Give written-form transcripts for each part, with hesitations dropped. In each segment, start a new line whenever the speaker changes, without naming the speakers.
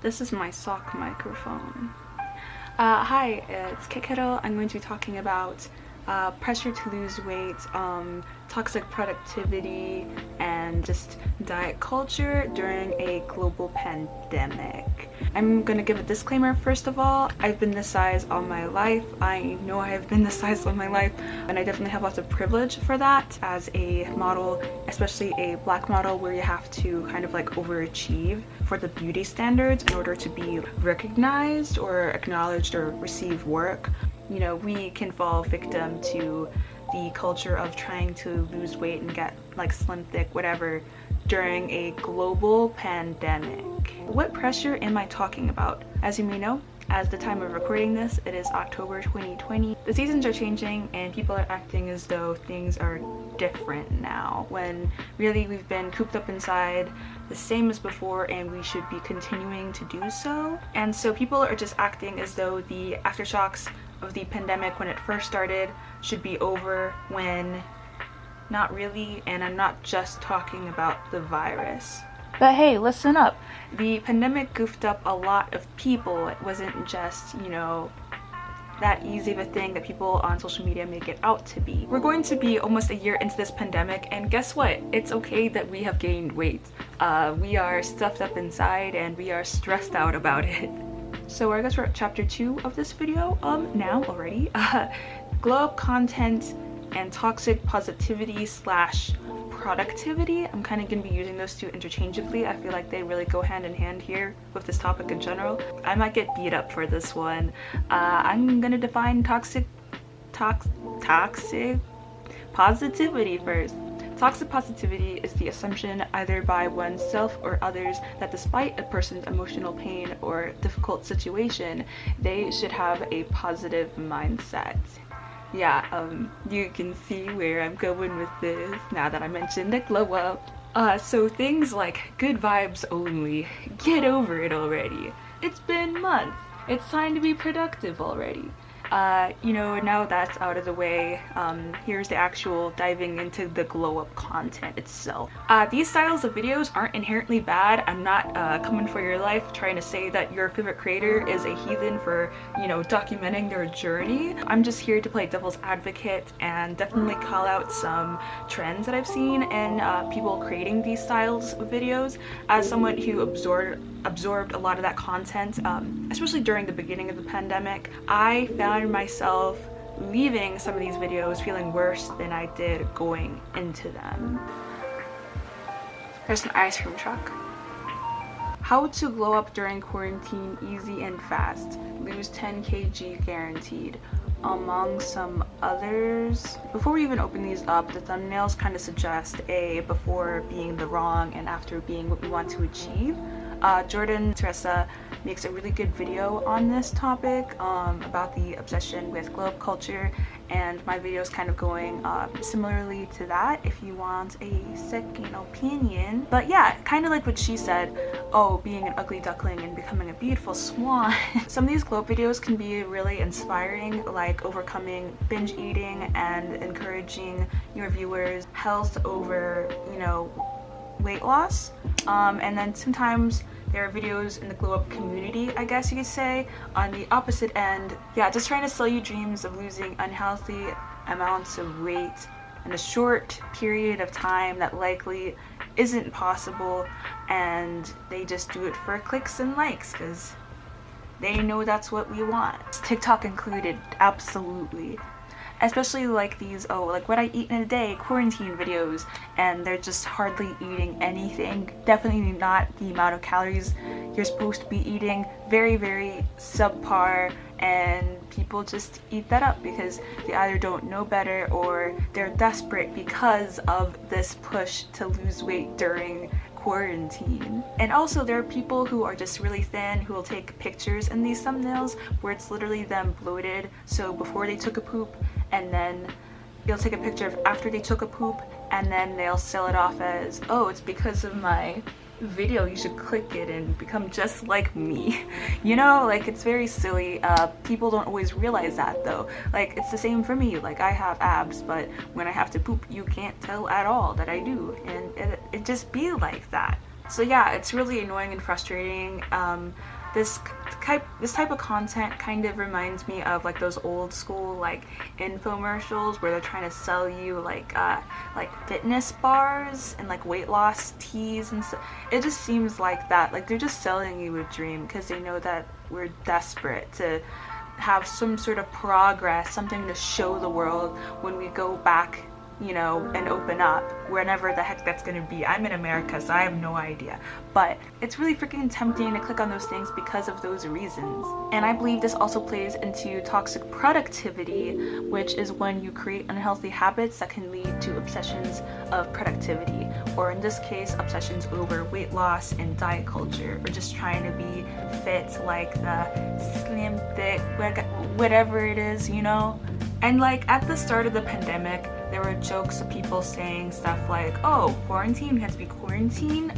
This is my sock microphone. Hi, it's Kettle. I'm going to be talking about pressure to lose weight, toxic productivity, and just diet culture during a global pandemic. I'm gonna give a disclaimer first of all. I've been this size all my life. I know I have been this size all my life, and I definitely have lots of privilege for that as a model, especially a black model where you have to kind of like overachieve for the beauty standards in order to be recognized or acknowledged or receive work. You know, we can fall victim to the culture of trying to lose weight and get like slim, thick, whatever during a global pandemic. What pressure am I talking about? As you may know, as the time of recording this, it is October 2020. The seasons are changing and people are acting as though things are different now, when really we've been cooped up inside the same as before and we should be continuing to do so. And so people are just acting as though the aftershocks of the pandemic when it first started should be over, when not really. And I'm not just talking about the virus. But hey, listen up. The pandemic goofed up a lot of people. It wasn't just, you know, that easy of a thing that people on social media make it out to be. We're going to be almost a year into this pandemic, and guess what? It's okay that we have gained weight. We are stuffed up inside and we are stressed out about it. So I guess we're at chapter 2 of this video now already. Glow up content and toxic positivity slash productivity. I'm kind of going to be using those two interchangeably. I feel like they really go hand in hand here with this topic in general. I might get beat up for this one. I'm going to define toxic positivity first. Toxic positivity is the assumption either by oneself or others that despite a person's emotional pain or difficult situation, they should have a positive mindset. Yeah, you can see where I'm going with this now that I mentioned the glow up. So things like good vibes only, get over it already. It's been months. It's time to be productive already. You know, now that's out of the way, here's the actual diving into the glow up content itself. These styles of videos aren't inherently bad. I'm not coming for your life trying to say that your favorite creator is a heathen for, you know, documenting their journey. I'm just here to play devil's advocate and definitely call out some trends that I've seen in people creating these styles of videos. As someone who absorbed a lot of that content, especially during the beginning of the pandemic, I found myself leaving some of these videos feeling worse than I did going into them. There's an ice cream truck. How to glow up during quarantine easy and fast. Lose 10 kg guaranteed. Among some others. Before we even open these up, the thumbnails kind of suggest a before being the wrong and after being what we want to achieve. Jordan Teresa makes a really good video on this topic about the obsession with glow up culture, and my video is kind of going similarly to that if you want a second opinion. But yeah, kind of like what she said, oh, being an ugly duckling and becoming a beautiful swan. Some of these glow up videos can be really inspiring, like overcoming binge eating and encouraging your viewers health over, you know, weight loss. And then sometimes there are videos in the glow up community, I guess you could say, on the opposite end. Yeah, just trying to sell you dreams of losing unhealthy amounts of weight in a short period of time that likely isn't possible, and they just do it for clicks and likes because they know that's what we want. TikTok included, absolutely. Especially like these, oh, like what I eat in a day quarantine videos, and they're just hardly eating anything. Definitely not the amount of calories you're supposed to be eating. Very, very subpar, and people just eat that up because they either don't know better or they're desperate because of this push to lose weight during quarantine. And also there are people who are just really thin who will take pictures in these thumbnails where it's literally them bloated, so before they took a poop, and then they'll take a picture of after they took a poop, and then they'll sell it off as, oh, it's because of my video, you should click it and become just like me. You know, like, it's very silly. People don't always realize that though. Like, it's the same for me. Like, I have abs, but when I have to poop, you can't tell at all that I do, and it just be like that. So yeah, it's really annoying and frustrating. This type of content kind of reminds me of like those old school like infomercials where they're trying to sell you like fitness bars and like weight loss teas and stuff. It just seems like that. Like they're just selling you a dream because they know that we're desperate to have some sort of progress, something to show the world when we go back, you know, and open up, whenever the heck that's gonna be. I'm in America, so I have no idea. But it's really freaking tempting to click on those things because of those reasons. And I believe this also plays into toxic productivity, which is when you create unhealthy habits that can lead to obsessions of productivity, or in this case, obsessions over weight loss and diet culture, or just trying to be fit, like the slim, thick, whatever it is, you know? And like at the start of the pandemic, there were jokes of people saying stuff like, oh, quarantine, we had to be quarantined.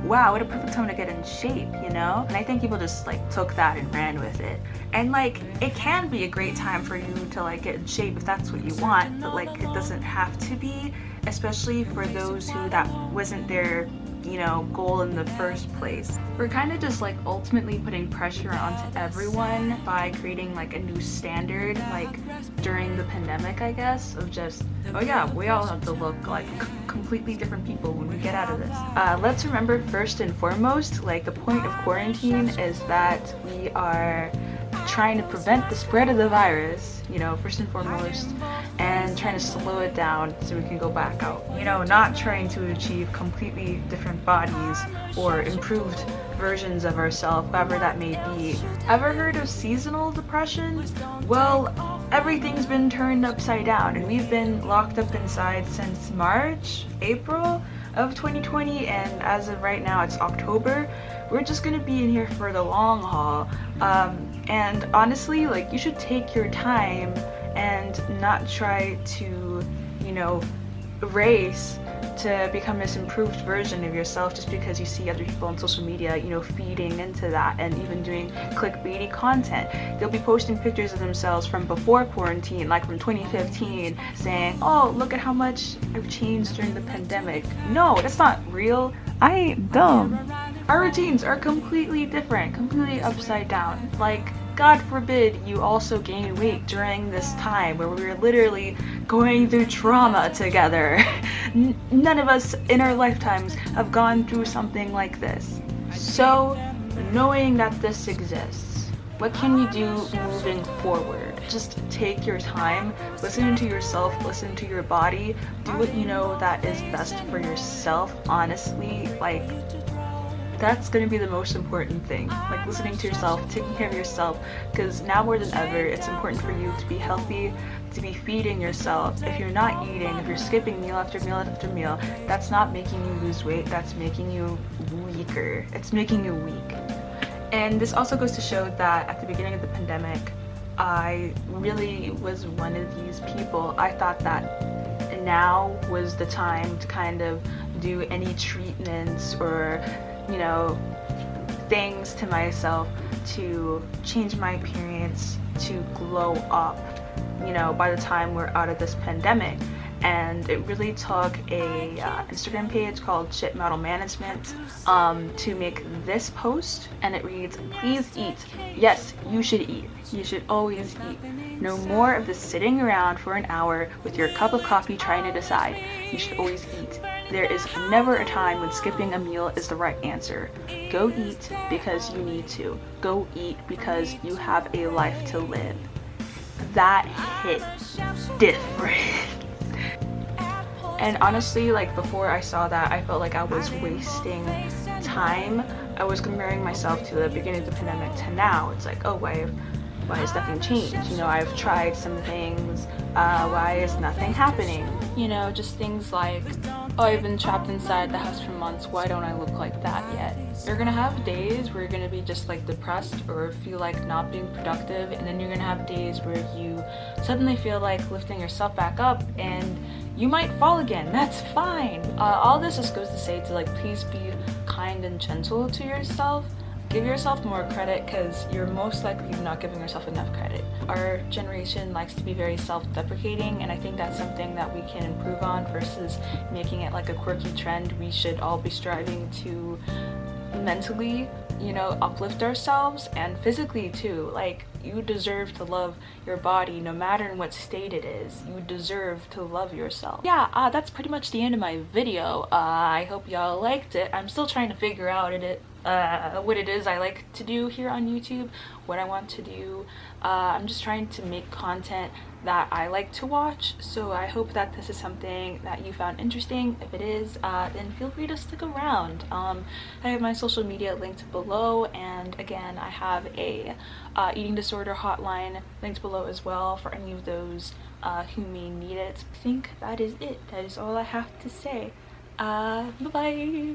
Wow, what a perfect time to get in shape, you know? And I think people just like took that and ran with it. And like, it can be a great time for you to like get in shape if that's what you want, but like it doesn't have to be, especially for those who that wasn't their, you know, goal in the first place. We're kind of just like ultimately putting pressure onto everyone by creating like a new standard, like during the pandemic, I guess, of just, oh yeah, we all have to look like completely different people when we get out of this. Let's remember first and foremost, like the point of quarantine is that we are trying to prevent the spread of the virus, you know, first and foremost, and trying to slow it down so we can go back out. You know, not trying to achieve completely different bodies or improved versions of ourselves, however that may be. Ever heard of seasonal depression? Well, everything's been turned upside down, and we've been locked up inside since March, April of 2020, and as of right now it's October. We're just gonna be in here for the long haul. And honestly, like, you should take your time and not try to, you know, race to become this improved version of yourself just because you see other people on social media, you know, feeding into that and even doing clickbaity content. They'll be posting pictures of themselves from before quarantine, like from 2015, saying, oh, look at how much I've changed during the pandemic. No, that's not real. I ain't dumb. Our routines are completely different, completely upside down. Like, God forbid you also gain weight during this time where we were literally going through trauma together. None of us in our lifetimes have gone through something like this. So, knowing that this exists, what can you do moving forward? Just take your time, listen to yourself, listen to your body, do what you know that is best for yourself, honestly. Like, that's gonna be the most important thing, like listening to yourself, taking care of yourself, because now more than ever it's important for you to be healthy, to be feeding yourself. If you're not eating, if you're skipping meal after meal after meal, that's not making you lose weight, that's making you weaker. It's making you weak. And this also goes to show that at the beginning of the pandemic, I really was one of these people. I thought that now was the time to kind of do any treatments or, you know, things to myself to change my appearance, to glow up, you know, by the time we're out of this pandemic. And it really took a Instagram page called Shit Model Management to make this post, and it reads, please eat. Yes, you should eat. You should always eat. No more of the sitting around for an hour with your cup of coffee trying to decide. You should always eat. There is never a time when skipping a meal is the right answer. Go eat because you need to. Go eat because you have a life to live. That hit different. And honestly, like, before I saw that, I felt like I was wasting time. I was comparing myself to the beginning of the pandemic to now. It's like, oh, why has nothing changed? You know, I've tried some things. Why is nothing happening? You know, just things like, oh, I've been trapped inside the house for months. Why don't I look like that yet? You're gonna have days where you're gonna be just like depressed or feel like not being productive, and then you're gonna have days where you suddenly feel like lifting yourself back up and you might fall again. That's fine. All this just goes to say to, like, please be kind and gentle to yourself. Give yourself more credit, because you're most likely not giving yourself enough credit. Our generation likes to be very self-deprecating, and I think that's something that we can improve on versus making it like a quirky trend. We should all be striving to mentally, you know, uplift ourselves, and physically too. Like, you deserve to love your body no matter in what state it is. You deserve to love yourself. Yeah, that's pretty much the end of my video. I hope y'all liked it. I'm still trying to figure out what it is I like to do here on YouTube, what I want to do. I'm just trying to make content that I like to watch, so I hope that this is something that you found interesting. If it is, then feel free to stick around. I have my social media linked below, and again, I have a eating disorder hotline linked below as well for any of those who may need it. I think that is it. That is all I have to say. Bye bye.